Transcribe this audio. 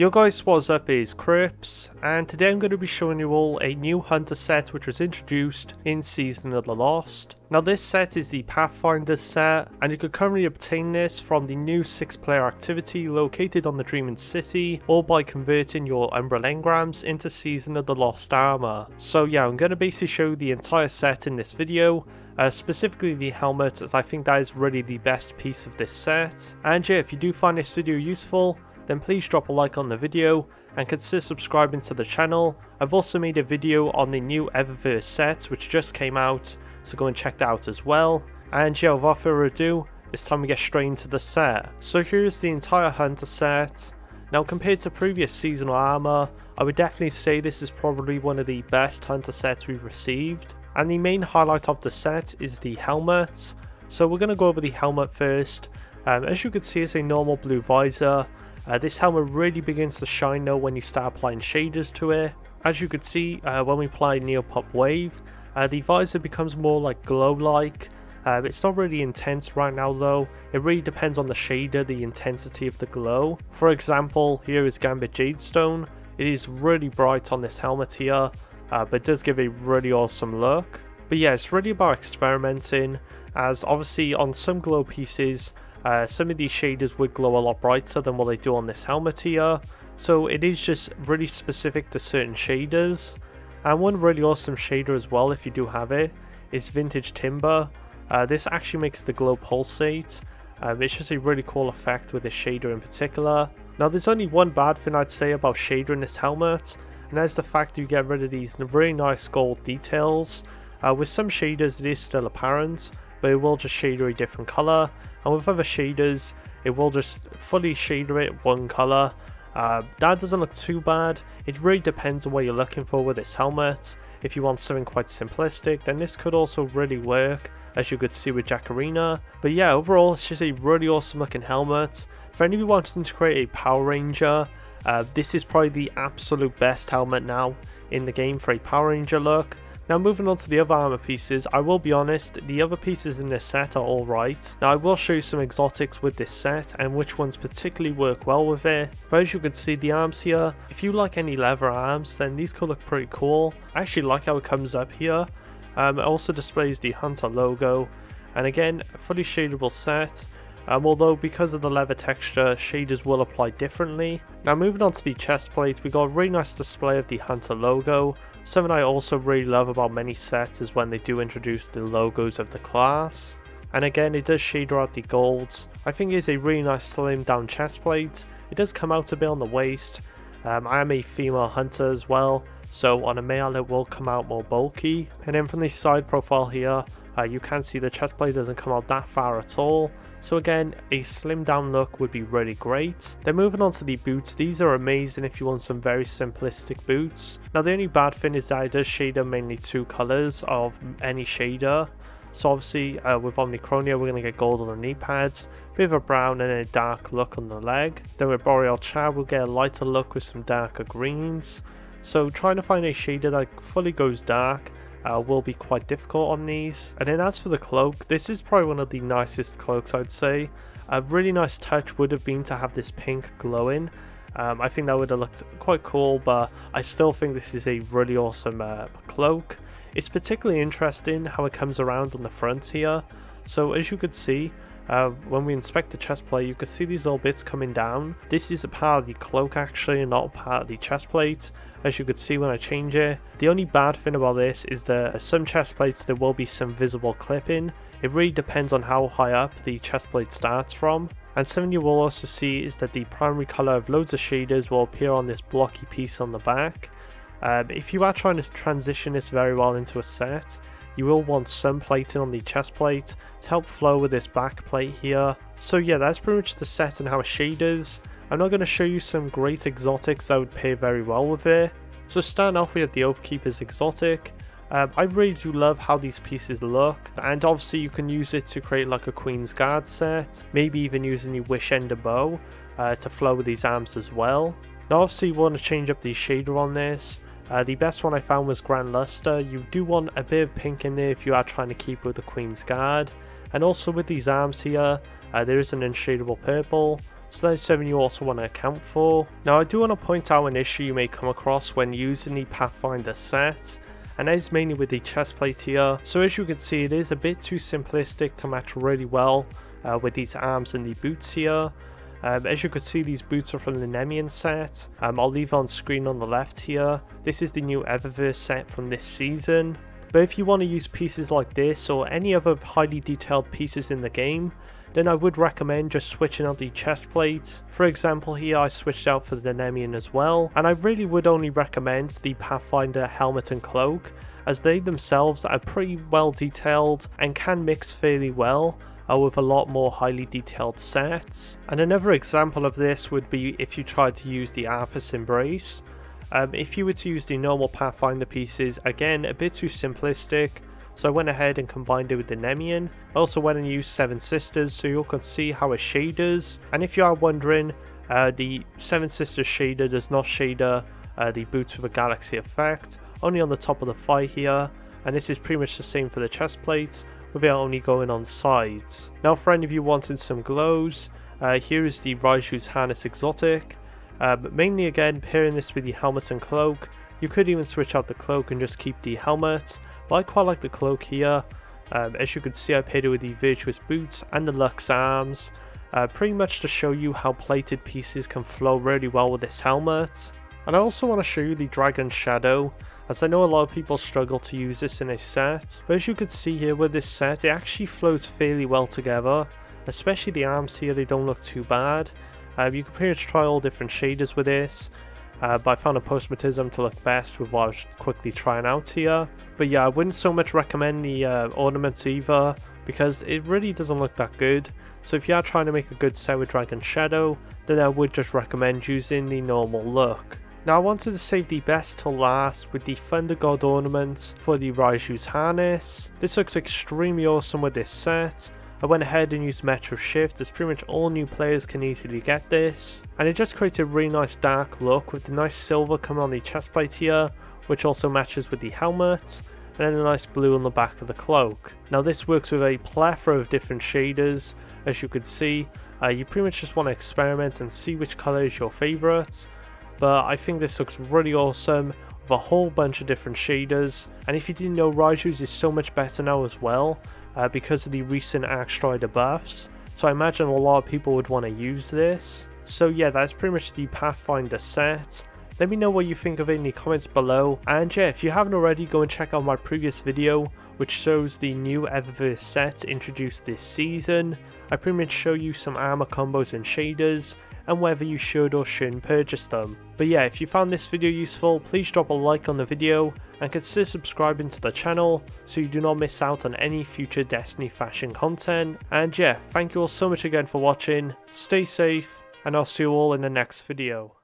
Yo guys, what's up, is Krypz, and today I'm going to be showing you all a new hunter set which was introduced in Season of the Lost. Now this set is the Pathfinder set, and you can currently obtain this from the new 6-player activity located on the Dreaming City, or by converting your Umbrella engrams into Season of the Lost armor. So yeah, I'm going to basically show you the entire set in this video. Specifically the helmet, as I think that is really the best piece of this set. And yeah, if you do find this video useful, then please drop a like on the video and consider subscribing to the channel. I've also made a video on the new Eververse set which just came out, so go and check that out as well. And yeah, without further ado, it's time we get straight into the set. So here's the entire hunter set. Now compared to previous seasonal armor, I would definitely say this is probably one of the best hunter sets we've received. And the main highlight of the set is the helmet. So we're going to go over the helmet first. As you can see, it's a normal blue visor. This helmet really begins to shine though when you start applying shaders to it. As you can see, when we apply Neopop Wave, the visor becomes more like glow-like. It's not really intense right now though. It really depends on the shader, the intensity of the glow. For example, here is Gambit Jadestone. It is really bright on this helmet here, but it does give a really awesome look. But yeah, it's really about experimenting, as obviously on some glow pieces, some of these shaders would glow a lot brighter than what they do on this helmet here, so it is just really specific to certain shaders. And one really awesome shader as well, if you do have it, is Vintage Timber. This actually makes the glow pulsate. It's just a really cool effect with this shader in particular. Now there's only one bad thing I'd say about shader in this helmet, and that's the fact you get rid of these really nice gold details. With some shaders it is still apparent, but it will just shader a different colour, and with other shaders it will just fully shader it one colour. That doesn't look too bad. It really depends on what you're looking for with this helmet. If you want something quite simplistic, then this could also really work, as you could see with Jacarina. But yeah, overall it's just a really awesome looking helmet. For any of you wanting to create a Power Ranger, this is probably the absolute best helmet now in the game for a Power Ranger look. Now moving on to the other armor pieces, I will be honest, the other pieces in this set are alright. Now I will show you some exotics with this set and which ones particularly work well with it. But as you can see, the arms here, if you like any leather arms, then these could look pretty cool. I actually like how it comes up here. It also displays the Hunter logo, and again, a fully shadable set. Although because of the leather texture, shaders will apply differently. Now moving on to the chest plate, we got a really nice display of the Hunter logo. Something I also really love about many sets is when they do introduce the logos of the class. And again, it does shader out the golds. I think it is a really nice slim down chest plate. It does come out a bit on the waist. I am a female hunter as well, so on a male it will come out more bulky. And then from the side profile here, you can see the chest plate doesn't come out that far at all. So again, a slim down look would be really great. Then moving on to the boots, these are amazing if you want some very simplistic boots. Now the only bad thing is that it does shader mainly two colours of any shader. So obviously with Omnicronia we're going to get gold on the knee pads, a bit of a brown and a dark look on the leg. Then with Boreal Chad we'll get a lighter look with some darker greens. So trying to find a shader that fully goes dark will be quite difficult on these. And then as for the cloak, this is probably one of the nicest cloaks I'd say. A really nice touch would have been to have this pink glowing. I think that would have looked quite cool, but I still think this is a really awesome cloak. It's particularly interesting how it comes around on the front here. So as you could see, when we inspect the chest plate, you can see these little bits coming down. This is a part of the cloak actually, and not a part of the chest plate, as you could see when I change it. The only bad thing about this is that some chest plates there will be some visible clipping. It really depends on how high up the chest plate starts from. And something you will also see is that the primary colour of loads of shaders will appear on this blocky piece on the back. If you are trying to transition this very well into a set, you will want some plating on the chest plate to help flow with this back plate here. So yeah, that's pretty much the set and how it shaders. I'm not going to show you some great exotics that would pair very well with it. So starting off, we have the Oathkeeper's exotic. I really do love how these pieces look, and obviously you can use it to create like a Queen's Guard set, maybe even using the Wish Ender bow to flow with these arms as well. Now obviously you want to change up the shader on this. The best one I found was Grand Luster. You do want a bit of pink in there if you are trying to keep with the Queen's Guard. And also with these arms here, there is an unshadable purple. So that's something you also want to account for. Now I do want to point out an issue you may come across when using the Pathfinder set, and that is mainly with the chestplate here. So as you can see, it is a bit too simplistic to match really well with these arms and the boots here. As you can see, these boots are from the Nemean set. I'll leave on screen on the left here. This is the new Eververse set from this season. But if you want to use pieces like this or any other highly detailed pieces in the game, then I would recommend just switching out the chest plate. For example, here I switched out for the Nemean as well, and I really would only recommend the Pathfinder helmet and cloak, as they themselves are pretty well detailed and can mix fairly well with a lot more highly detailed sets. And another example of this would be if you tried to use the Arthas Embrace. If you were to use the normal Pathfinder pieces, again a bit too simplistic, so I went ahead and combined it with the Nemean. I also went and used Seven Sisters so you can see how it shaders. And if you are wondering, the Seven Sisters shader does not shader the boots with a galaxy effect, only on the top of the thigh here, and this is pretty much the same for the chest plates, with it only going on the sides. Now for any of you wanting some glows, here is the Raiju's Harness Exotic. Mainly again pairing this with the helmet and cloak. You could even switch out the cloak and just keep the helmet, but I quite like the cloak here. As you can see, I paired it with the Virtuous Boots and the Lux Arms, pretty much to show you how plated pieces can flow really well with this helmet. And I also want to show you the Dragon Shadow, as I know a lot of people struggle to use this in a set, but as you can see here with this set, it actually flows fairly well together, especially the arms here, they don't look too bad. You can pretty much try all different shaders with this, but I found a Postmatism to look best with what I was quickly trying out here. But yeah, I wouldn't so much recommend the ornaments either, because it really doesn't look that good. So if you are trying to make a good set with Dragon Shadow, then I would just recommend using the normal look. Now I wanted to save the best till last with the Thunder God ornament for the Raiju's Harness. This looks extremely awesome with this set. I went ahead and used Metro Shift, as pretty much all new players can easily get this, and it just creates a really nice dark look with the nice silver coming on the chestplate here, which also matches with the helmet, and then a nice blue on the back of the cloak. Now this works with a plethora of different shaders, as you can see. You pretty much just want to experiment and see which colour is your favourite, but I think this looks really awesome with a whole bunch of different shaders. And if you didn't know, Raiju's is so much better now as well, because of the recent Arcstrider buffs, so I imagine a lot of people would want to use this. So yeah, that's pretty much the Pathfinder set. Let me know what you think of it in the comments below, and yeah, if you haven't already, go and check out my previous video which shows the new Eververse set introduced this season. I pretty much show you some armor combos and shaders, and whether you should or shouldn't purchase them. But yeah, if you found this video useful, please drop a like on the video and consider subscribing to the channel so you do not miss out on any future Destiny fashion content. And yeah, thank you all so much again for watching, stay safe, and I'll see you all in the next video.